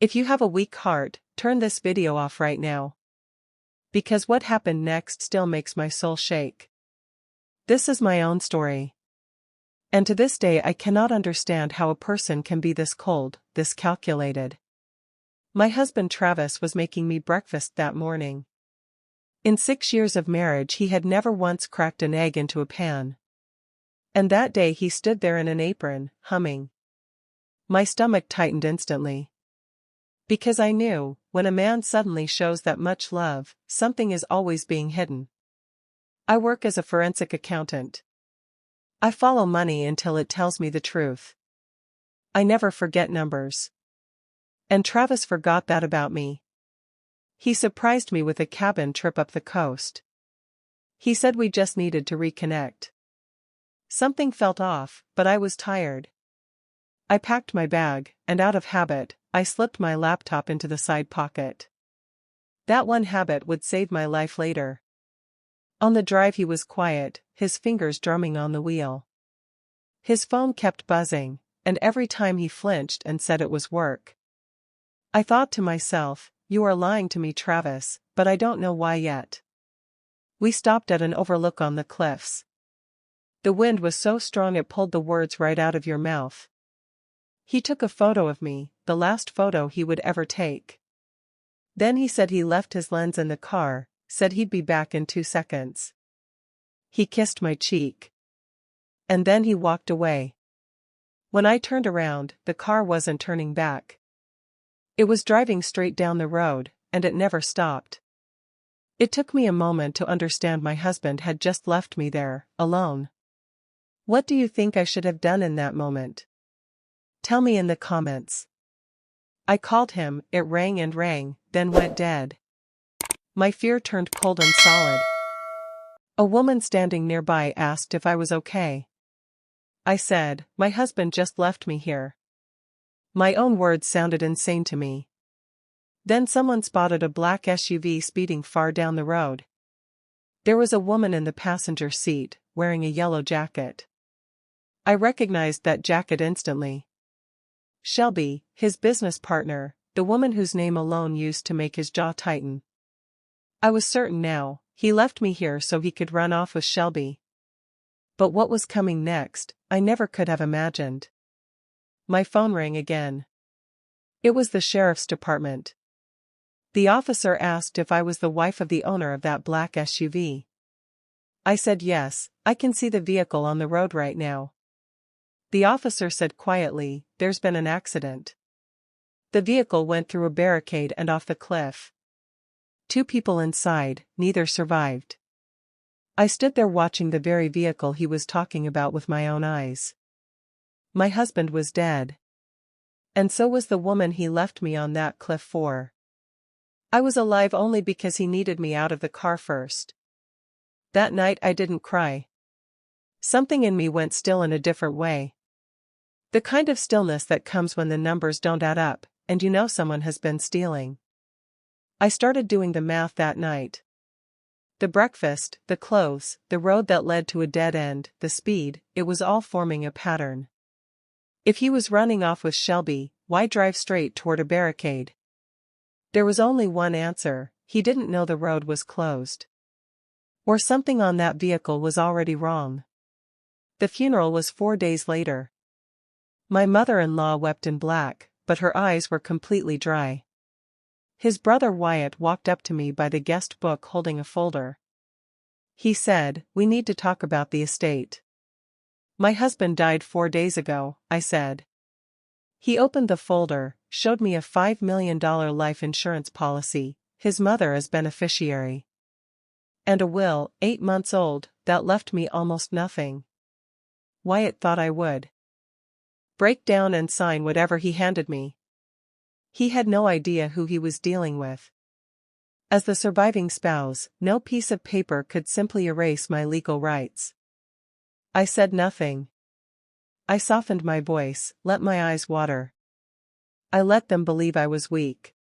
If you have a weak heart, turn this video off right now. Because what happened next still makes my soul shake. This is my own story. And to this day I cannot understand how a person can be this cold, this calculated. My husband Travis was making me breakfast that morning. In 6 years of marriage he had never once cracked an egg into a pan. And that day he stood there in an apron, humming. My stomach tightened instantly. Because I knew, when a man suddenly shows that much love, something is always being hidden. I work as a forensic accountant. I follow money until it tells me the truth. I never forget numbers. And Travis forgot that about me. He surprised me with a cabin trip up the coast. He said we just needed to reconnect. Something felt off, but I was tired. I packed my bag, and out of habit, I slipped my laptop into the side pocket. That one habit would save my life later. On the drive he was quiet, his fingers drumming on the wheel. His phone kept buzzing, and every time he flinched and said it was work. I thought to myself, you are lying to me, Travis, but I don't know why yet. We stopped at an overlook on the cliffs. The wind was so strong it pulled the words right out of your mouth. He took a photo of me, the last photo he would ever take. Then he said he left his lens in the car, said he'd be back in 2 seconds. He kissed my cheek. And then he walked away. When I turned around, the car wasn't turning back. It was driving straight down the road, and it never stopped. It took me a moment to understand my husband had just left me there, alone. What do you think I should have done in that moment? Tell me in the comments. I called him, it rang and rang, then went dead. My fear turned cold and solid. A woman standing nearby asked if I was okay. I said, my husband just left me here. My own words sounded insane to me. Then someone spotted a black SUV speeding far down the road. There was a woman in the passenger seat, wearing a yellow jacket. I recognized that jacket instantly. Shelby, his business partner, the woman whose name alone used to make his jaw tighten. I was certain now, he left me here so he could run off with Shelby. But what was coming next, I never could have imagined. My phone rang again. It was the sheriff's department. The officer asked if I was the wife of the owner of that black SUV. I said yes, I can see the vehicle on the road right now. The officer said quietly, there's been an accident. The vehicle went through a barricade and off the cliff. 2 people inside, neither survived. I stood there watching the very vehicle he was talking about with my own eyes. My husband was dead. And so was the woman he left me on that cliff for. I was alive only because he needed me out of the car first. That night I didn't cry. Something in me went still in a different way. The kind of stillness that comes when the numbers don't add up, and you know someone has been stealing. I started doing the math that night. The breakfast, the clothes, the road that led to a dead end, the speed, it was all forming a pattern. If he was running off with Shelby, why drive straight toward a barricade? There was only one answer, he didn't know the road was closed. Or something on that vehicle was already wrong. The funeral was 4 days later. My mother-in-law wept in black, but her eyes were completely dry. His brother Wyatt walked up to me by the guest book holding a folder. He said, we need to talk about the estate. My husband died 4 days ago, I said. He opened the folder, showed me a $5 million life insurance policy, his mother as beneficiary. And a will, 8 months old, that left me almost nothing. Wyatt thought I would break down and sign whatever he handed me. He had no idea who he was dealing with. As the surviving spouse, no piece of paper could simply erase my legal rights. I said nothing. I softened my voice, let my eyes water. I let them believe I was weak.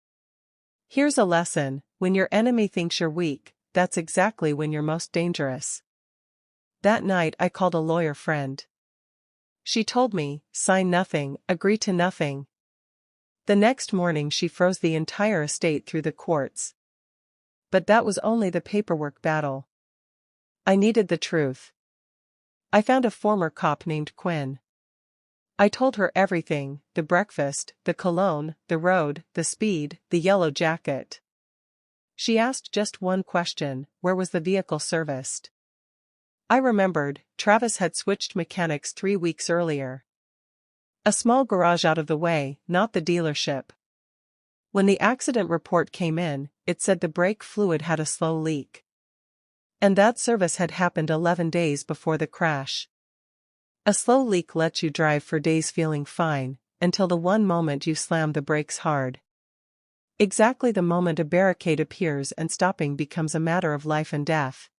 Here's a lesson, when your enemy thinks you're weak, that's exactly when you're most dangerous. That night I called a lawyer friend. She told me, sign nothing, agree to nothing. The next morning she froze the entire estate through the courts. But that was only the paperwork battle. I needed the truth. I found a former cop named Quinn. I told her everything: the breakfast, the cologne, the road, the speed, the yellow jacket. She asked just one question: where was the vehicle serviced? I remembered, Travis had switched mechanics 3 weeks earlier. A small garage out of the way, not the dealership. When the accident report came in, it said the brake fluid had a slow leak. And that service had happened 11 days before the crash. A slow leak lets you drive for days feeling fine, until the one moment you slam the brakes hard. Exactly the moment a barricade appears and stopping becomes a matter of life and death.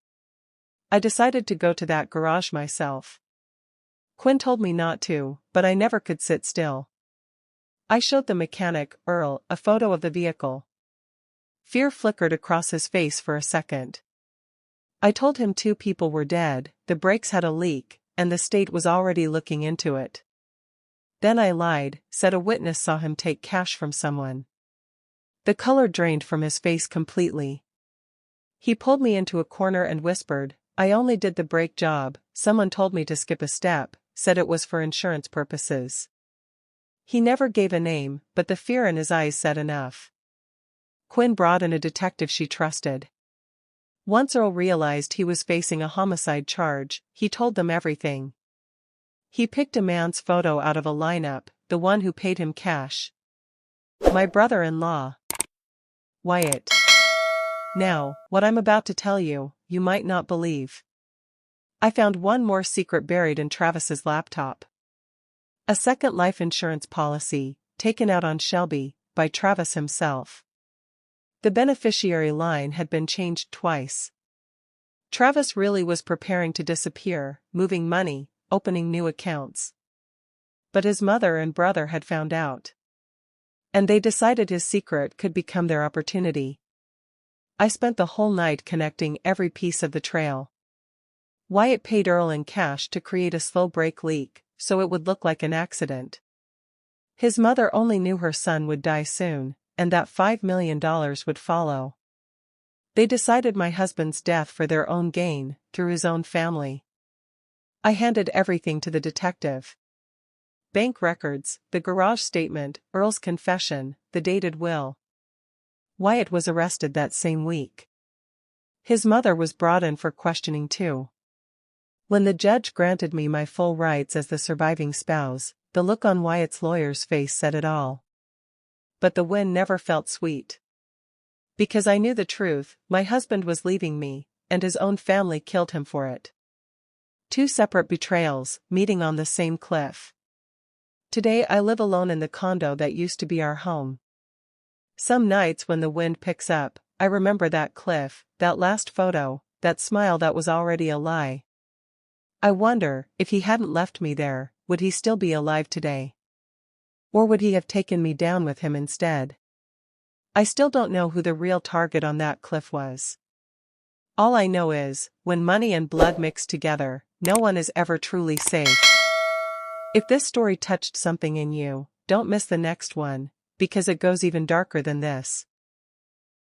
I decided to go to that garage myself. Quinn told me not to, but I never could sit still. I showed the mechanic, Earl, a photo of the vehicle. Fear flickered across his face for a second. I told him 2 people were dead, the brakes had a leak, and the state was already looking into it. Then I lied, said a witness saw him take cash from someone. The color drained from his face completely. He pulled me into a corner and whispered, "I only did the brake job, someone told me to skip a step, said it was for insurance purposes." He never gave a name, but the fear in his eyes said enough. Quinn brought in a detective she trusted. Once Earl realized he was facing a homicide charge, he told them everything. He picked a man's photo out of a lineup, the one who paid him cash. My brother-in-law. Wyatt. Now, what I'm about to tell you, you might not believe. I found one more secret buried in Travis's laptop. A second life insurance policy, taken out on Shelby, by Travis himself. The beneficiary line had been changed twice. Travis really was preparing to disappear, moving money, opening new accounts. But his mother and brother had found out. And they decided his secret could become their opportunity. I spent the whole night connecting every piece of the trail. Wyatt paid Earl in cash to create a slow brake leak, so it would look like an accident. His mother only knew her son would die soon, and that $5 million would follow. They decided my husband's death for their own gain, through his own family. I handed everything to the detective. Bank records, the garage statement, Earl's confession, the dated will. Wyatt was arrested that same week. His mother was brought in for questioning too. When the judge granted me my full rights as the surviving spouse, the look on Wyatt's lawyer's face said it all. But the win never felt sweet. Because I knew the truth, my husband was leaving me, and his own family killed him for it. 2 separate betrayals, meeting on the same cliff. Today I live alone in the condo that used to be our home. Some nights when the wind picks up, I remember that cliff, that last photo, that smile that was already a lie. I wonder, if he hadn't left me there, would he still be alive today? Or would he have taken me down with him instead? I still don't know who the real target on that cliff was. All I know is, when money and blood mix together, no one is ever truly safe. If this story touched something in you, don't miss the next one, because it goes even darker than this.